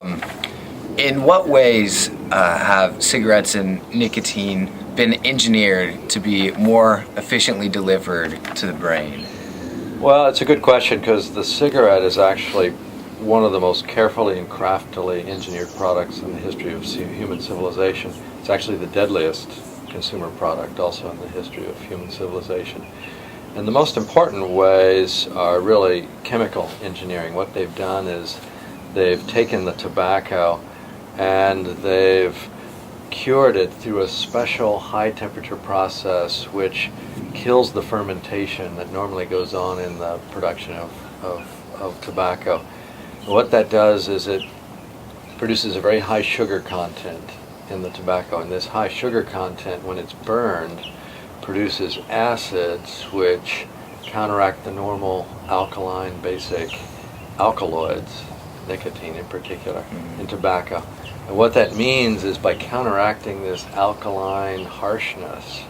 In what ways have cigarettes and nicotine been engineered to be more efficiently delivered to the brain? Well, it's a good question, because the cigarette is actually one of the most carefully and craftily engineered products in the history of human civilization. It's actually the deadliest consumer product also in the history of human civilization. And the most important ways are really chemical engineering. What they've done is they've taken the tobacco and they've cured it through a special high temperature process which kills the fermentation that normally goes on in the production of tobacco. What that does is it produces a very high sugar content in the tobacco, and this high sugar content, when it's burned, produces acids which counteract the normal alkaline basic alkaloids, nicotine in particular, in tobacco. And what that means is by counteracting this alkaline harshness,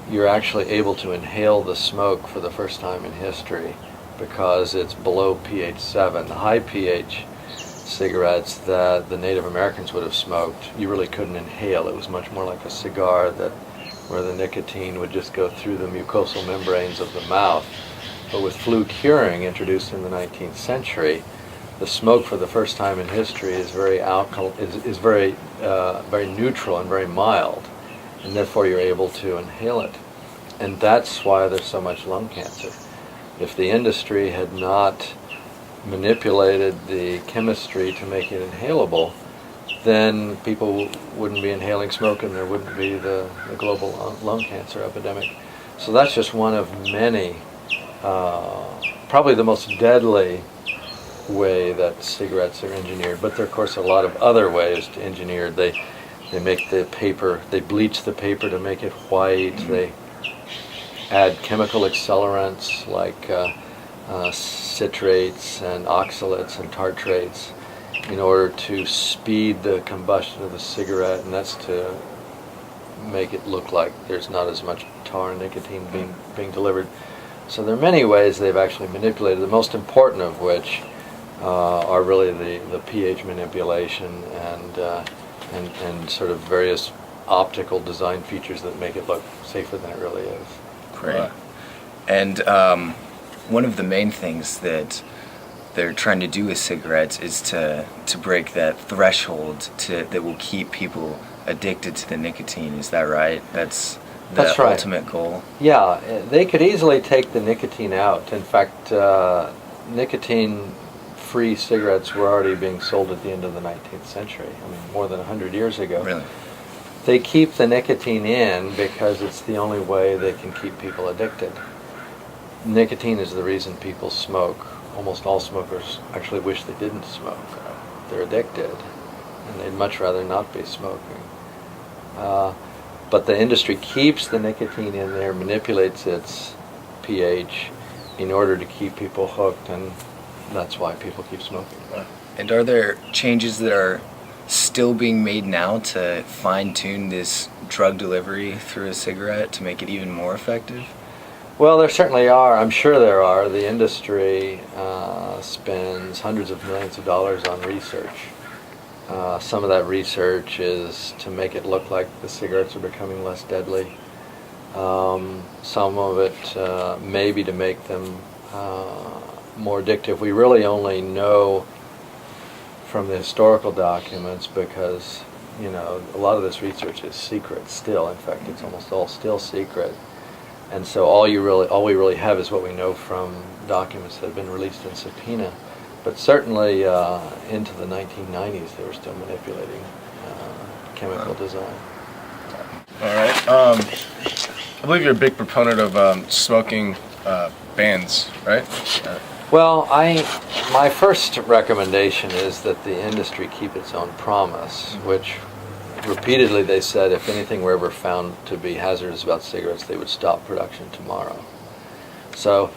you're actually able to inhale the smoke for the first time in history because it's below pH 7. The high pH cigarettes that the Native Americans would have smoked, you really couldn't inhale. It was much more like a cigar where the nicotine would just go through the mucosal membranes of the mouth. But with flue curing introduced in the 19th century, the smoke for the first time in history is very very neutral and very mild, and therefore you're able to inhale it. And that's why there's so much lung cancer. If the industry had not manipulated the chemistry to make it inhalable, then people wouldn't be inhaling smoke and there wouldn't be the global lung cancer epidemic. So that's just one of many, probably the most deadly way that cigarettes are engineered. But there are, of course, a lot of other ways to engineer. They make the paper, they bleach the paper to make it white. They add chemical accelerants like citrates and oxalates and tartrates in order to speed the combustion of the cigarette, and that's to make it look like there's not as much tar and nicotine being delivered. So there are many ways they've actually manipulated, the most important of which are really the pH manipulation and sort of various optical design features that make it look safer than it really is. Great. And one of the main things that they're trying to do with cigarettes is to break that threshold that will keep people addicted to the nicotine. Is that right? That's right. Ultimate goal? Yeah, they could easily take the nicotine out. In fact, nicotine-free cigarettes were already being sold at the end of the 19th century. I mean, more than 100 years ago. Really? They keep the nicotine in because it's the only way they can keep people addicted. Nicotine is the reason people smoke. Almost all smokers actually wish they didn't smoke. They're addicted, and they'd much rather not be smoking. But the industry keeps the nicotine in there, manipulates its pH in order to keep people hooked, and that's why people keep smoking. And are there changes that are still being made now to fine-tune this drug delivery through a cigarette to make it even more effective? Well, there certainly are. I'm sure there are. The industry spends hundreds of millions of dollars on research. Some of that research is to make it look like the cigarettes are becoming less deadly. Some of it may be to make them more addictive. We really only know from the historical documents because, you know, a lot of this research is secret still. In fact, it's almost all still secret. And so all we really have is what we know from documents that have been released in subpoena. But certainly into the 1990s, they were still manipulating chemical design. All right. I believe you're a big proponent of smoking bans, right? Well, my first recommendation is that the industry keep its own promise, which repeatedly they said if anything were ever found to be hazardous about cigarettes, they would stop production tomorrow. So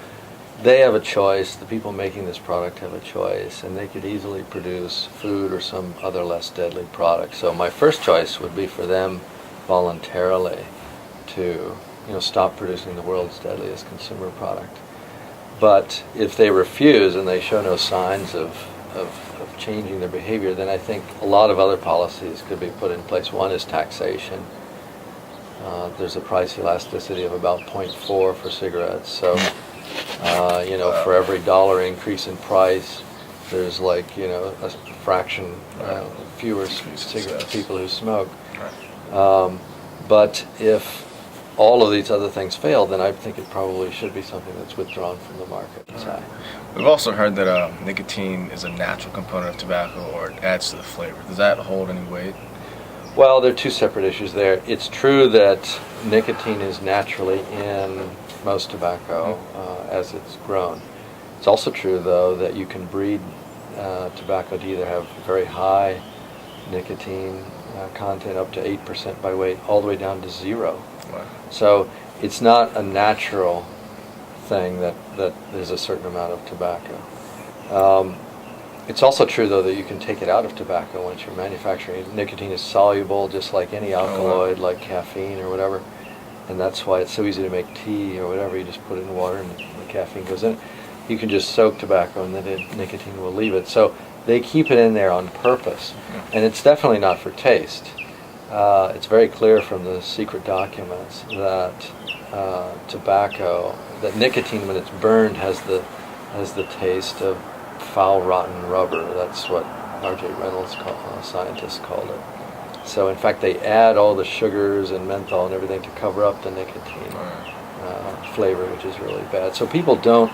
they have a choice, the people making this product have a choice, and they could easily produce food or some other less deadly product. So my first choice would be for them voluntarily to, stop producing the world's deadliest consumer product. But if they refuse and they show no signs of changing their behavior, then I think a lot of other policies could be put in place. One is taxation. There's a price elasticity of about 0.4 for cigarettes. So, for every $1 increase in price, there's like, a fraction fewer people who smoke. But if all of these other things fail, then I think it probably should be something that's withdrawn from the market. We've also heard that nicotine is a natural component of tobacco, or it adds to the flavor. Does that hold any weight? Well, there are two separate issues there. It's true that nicotine is naturally in most tobacco as it's grown. It's also true, though, that you can breed tobacco to either have very high nicotine content up to 8% by weight, all the way down to 0. Wow. So it's not a natural thing that there's a certain amount of tobacco. It's also true, though, that you can take it out of tobacco once you're manufacturing it. Nicotine is soluble just like any alkaloid, like caffeine or whatever, and that's why it's so easy to make tea or whatever. You just put it in water and the caffeine goes in. You can just soak tobacco and then nicotine will leave it. So they keep it in there on purpose, and it's definitely not for taste. It's very clear from the secret documents that that nicotine, when it's burned, has the taste of foul, rotten rubber. That's what R.J. Reynolds, scientists, called it. So in fact, they add all the sugars and menthol and everything to cover up the nicotine flavor, which is really bad. So people don't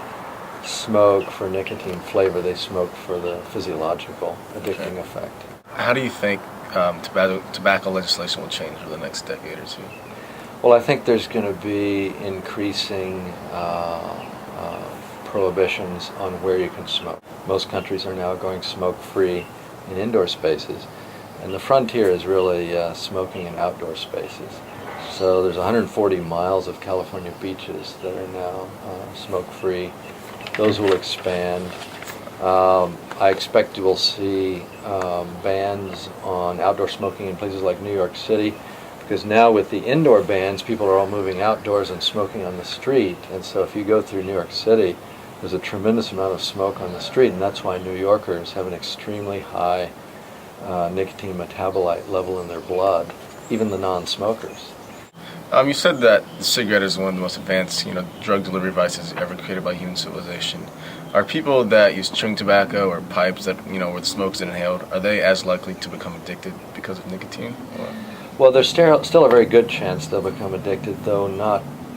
smoke for nicotine flavor, they smoke for the physiological addicting effect. How do you think tobacco legislation will change over the next decade or two? Well, I think there's going to be increasing prohibitions on where you can smoke. Most countries are now going smoke-free in indoor spaces, and the frontier is really smoking in outdoor spaces. So there's 140 miles of California beaches that are now smoke-free. Those will expand. I expect you will see bans on outdoor smoking in places like New York City, because now with the indoor bans, people are all moving outdoors and smoking on the street. And so if you go through New York City, there's a tremendous amount of smoke on the street, and that's why New Yorkers have an extremely high nicotine metabolite level in their blood, even the non-smokers. You said that the cigarette is one of the most advanced, drug delivery devices ever created by human civilization. Are people that use chewing tobacco or pipes that, where the smoke is inhaled, are they as likely to become addicted because of nicotine? Or? Well, there's still a very good chance they'll become addicted, though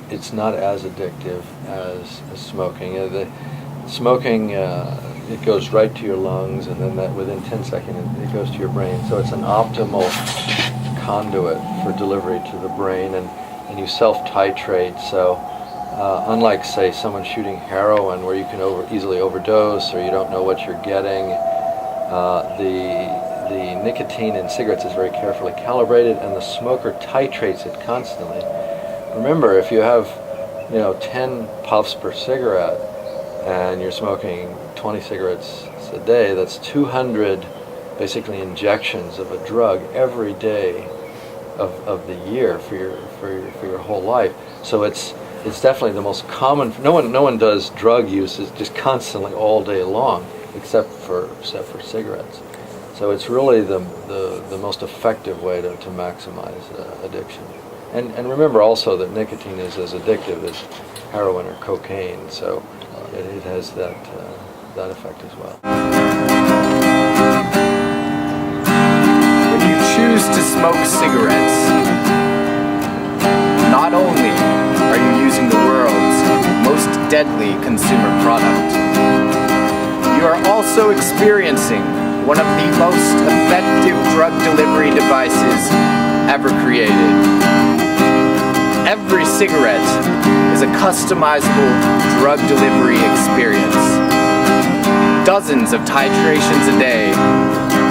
it's not as addictive as smoking. Smoking, it goes right to your lungs, and then within 10 seconds it goes to your brain. So it's an optimal conduit for delivery to the brain, and you self-titrate. So unlike, say, someone shooting heroin where you can easily overdose or you don't know what you're getting, the nicotine in cigarettes is very carefully calibrated, and the smoker titrates it constantly. Remember, if you have 10 puffs per cigarette and you're smoking 20 cigarettes a day, that's 200 basically injections of a drug every day of the year for your whole life. So it's definitely the most common. No one does drug uses just constantly all day long, except for cigarettes. So it's really the most effective way to maximize addiction. And remember also that nicotine is as addictive as heroin or cocaine, so it has that effect as well. When you choose to smoke cigarettes, not only are you using the world's most deadly consumer product, you are also experiencing one of the most effective drug delivery devices ever created. Every cigarette is a customizable drug delivery experience. Dozens of titrations a day,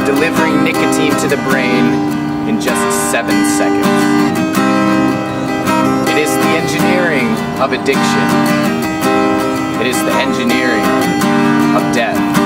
delivering nicotine to the brain in just 7 seconds. It is the engineering of addiction. It is the engineering of death.